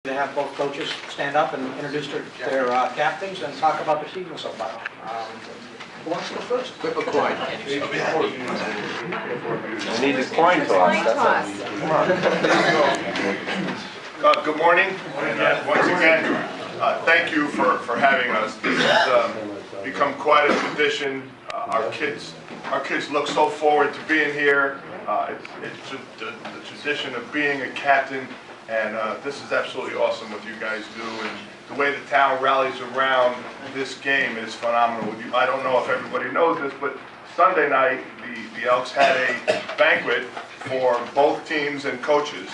To have both coaches stand up and introduce their captains and talk about the season so far. Who wants to go first? Flip a coin. I need the coin toss. Good morning, and once again, thank you for having us. This has become quite a tradition. Our kids look so forward to being here. It's the tradition of being a captain, and this is absolutely awesome what you guys do. And the way the town rallies around this game is phenomenal. I don't know if everybody knows this, but Sunday night the Elks had a banquet for both teams and coaches,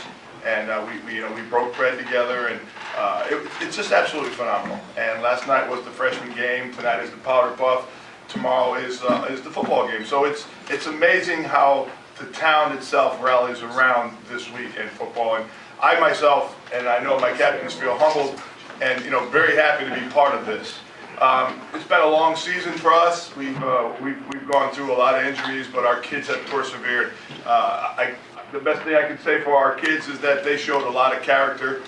and we broke bread together, and it's just absolutely phenomenal. And last night was the freshman game. Tonight is the powder puff. Tomorrow is the football game. So it's amazing how the town itself rallies around this week in football. And I myself, and I know my captains, feel humbled and very happy to be part of this. It's been a long season for us. We've gone through a lot of injuries, but our kids have persevered. The best thing I can say for our kids is that they showed a lot of character.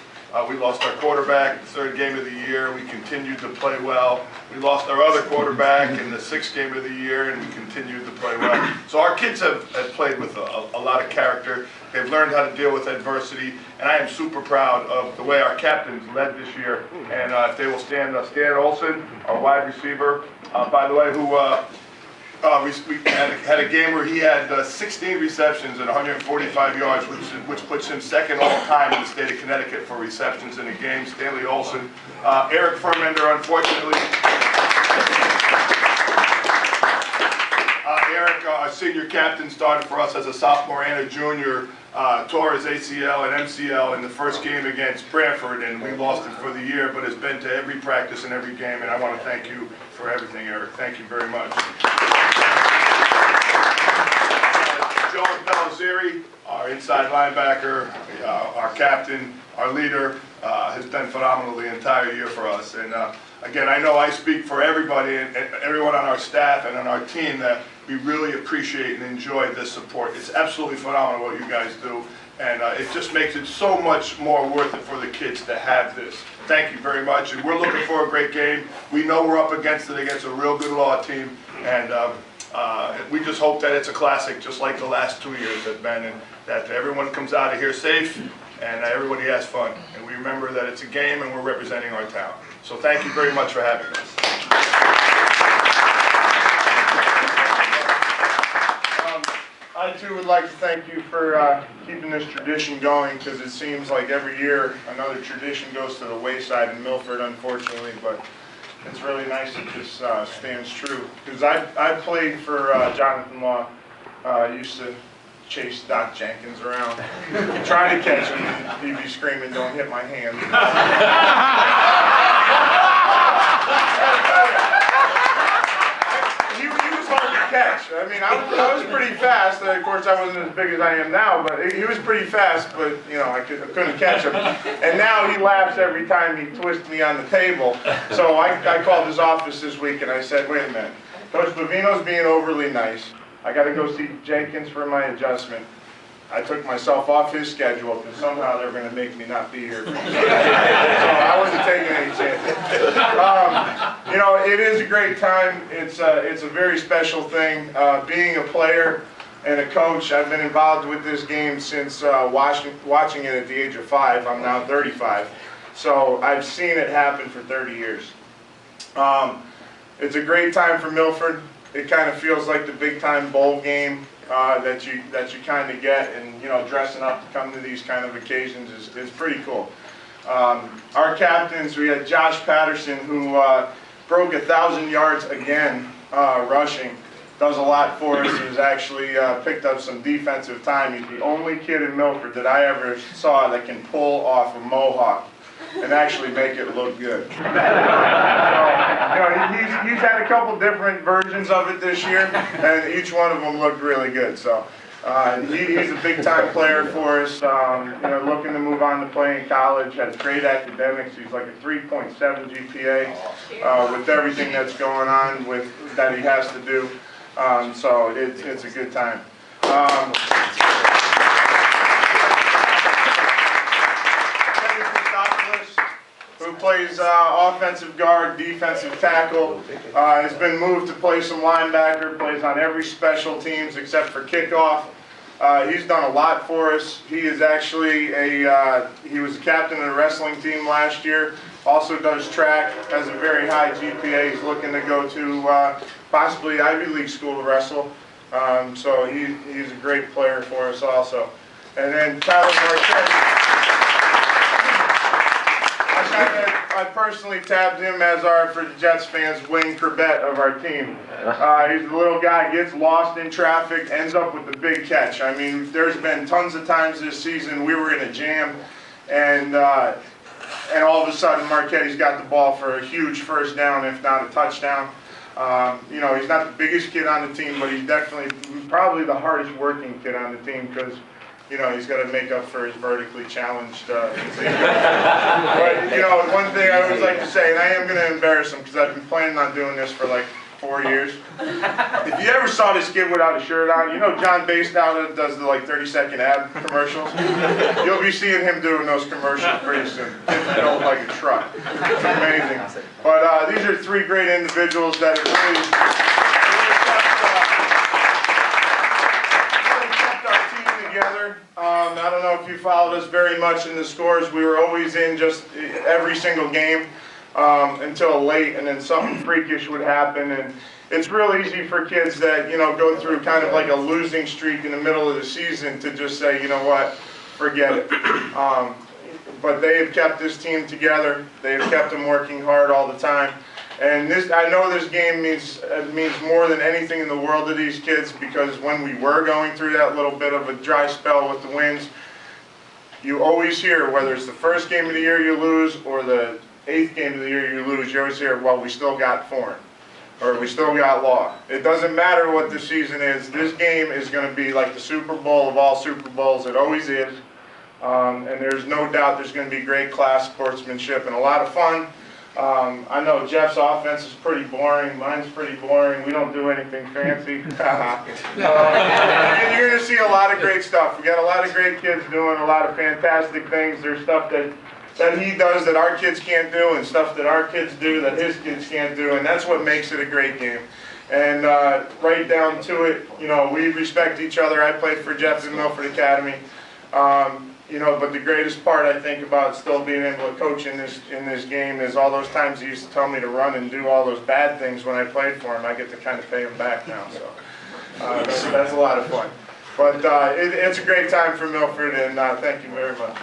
We lost our quarterback the third game of the year. We continued to play well. We lost our other quarterback in the sixth game of the year, and we continued to play well. So our kids have played with a lot of character. They've learned how to deal with adversity, and I am super proud of the way our captains led this year. And if they will stand, Stan Olson, our wide receiver, by the way, who we had a game where he had 16 receptions and 145 yards, which puts him second all time in the state of Connecticut for receptions in a game. Stanley Olson. Eric Fermender, unfortunately. Eric, our senior captain, started for us as a sophomore and a junior, tore his ACL and MCL in the first game against Branford, and we lost him for the year, but has been to every practice and every game, and I want to thank you for everything, Eric. Thank you very much. Joe Pellizzeri, our inside linebacker, our captain, our leader, has been phenomenal the entire year for us. And again, I know I speak for everybody and everyone on our staff and on our team that we really appreciate and enjoy this support. It's absolutely phenomenal what you guys do, and it just makes it so much more worth it for the kids to have this. Thank you very much, and we're looking for a great game. We know we're up against it against a real good Law team, and we just hope that it's a classic, just like the last 2 years have been, and that everyone comes out of here safe and everybody has fun. And we remember that it's a game and we're representing our town. So thank you very much for having us. I too would like to thank you for keeping this tradition going, because it seems like every year another tradition goes to the wayside in Milford, unfortunately, but it's really nice that this stands true. Because I played for Jonathan Law. Used to chase Doc Jenkins around, try to catch him, he'd be screaming, "Don't hit my hand." He was hard to catch. I mean, I was pretty fast. Of course, I wasn't as big as I am now, but he was pretty fast, but I couldn't catch him. And now he laughs every time he twists me on the table. So I called his office this week and I said, "Wait a minute, Coach Bevino's being overly nice. I got to go see Jenkins for my adjustment." I took myself off his schedule because somehow they're going to make me not be here. So I wasn't taking any chances. It is a great time. It's a very special thing. Being a player and a coach, I've been involved with this game since watching it at the age of 5. I'm now 35. So I've seen it happen for 30 years. It's a great time for Milford. It kind of feels like the big time bowl game that you kind of get, and dressing up to come to these kind of occasions is pretty cool. Our captains, we had Josh Patterson, who broke 1,000 yards again rushing. Does a lot for us. He's actually picked up some defensive time. He's the only kid in Milford that I ever saw that can pull off a mohawk and actually make it look good. So, he's had a couple different versions of it this year, and each one of them looked really good. So he's a big-time player for us. Looking to move on to play in college. Has great academics. He's like a 3.7 GPA with everything that's going on that he has to do. So it's a good time. plays offensive guard, defensive tackle. Has been moved to play some linebacker, plays on every special teams except for kickoff. He's done a lot for us. He is actually he was the captain of the wrestling team last year. Also does track, has a very high GPA. He's looking to go to possibly Ivy League school to wrestle. So he's a great player for us also. And then Tyler Marquette. I personally tabbed him as our, for the Jets fans, Wayne Corbett of our team. He's a little guy, gets lost in traffic, ends up with the big catch. I mean, there's been tons of times this season we were in a jam, and all of a sudden Marquette's got the ball for a huge first down, if not a touchdown. You know, he's not the biggest kid on the team, but he's definitely probably the hardest working kid on the team because, you know, he's got to make up for his vertically challenged But, you know, one thing I always like to say, and I am going to embarrass him because I've been planning on doing this for like 4 years. If you ever saw this kid without a shirt on, you know John Bastow does the like 30-second ad commercials? You'll be seeing him doing those commercials pretty soon. Kid's built like a truck. It's amazing. But these are three great individuals that have really kept our team together. I don't know if you followed us very much in the scores. We were always in just every single game. Until late, and then something freakish would happen, and it's real easy for kids that, you know, go through kind of like a losing streak in the middle of the season to just say, you know what, forget it. But they have kept this team together. They have kept them working hard all the time, and this, I know this game means more than anything in the world to these kids, because when we were going through that little bit of a dry spell with the wins, you always hear, whether it's the first game of the year you lose or the 8th game of the year you lose, you always hear, well, we still got Foran, or we still got Law. It doesn't matter what the season is. This game is going to be like the Super Bowl of all Super Bowls. It always is. And there's no doubt there's going to be great class, sportsmanship, and a lot of fun. I know Jeff's offense is pretty boring. Mine's pretty boring. We don't do anything fancy. And you're going to see a lot of great stuff. We got a lot of great kids doing a lot of fantastic things. There's stuff that he does that our kids can't do, and stuff that our kids do that his kids can't do, and that's what makes it a great game. And right down to it, you know, we respect each other. I played for Jeff in Milford Academy, you know, but the greatest part I think about still being able to coach in this game is all those times he used to tell me to run and do all those bad things when I played for him. I get to kind of pay him back now, so that's a lot of fun. But it's a great time for Milford, and thank you very much.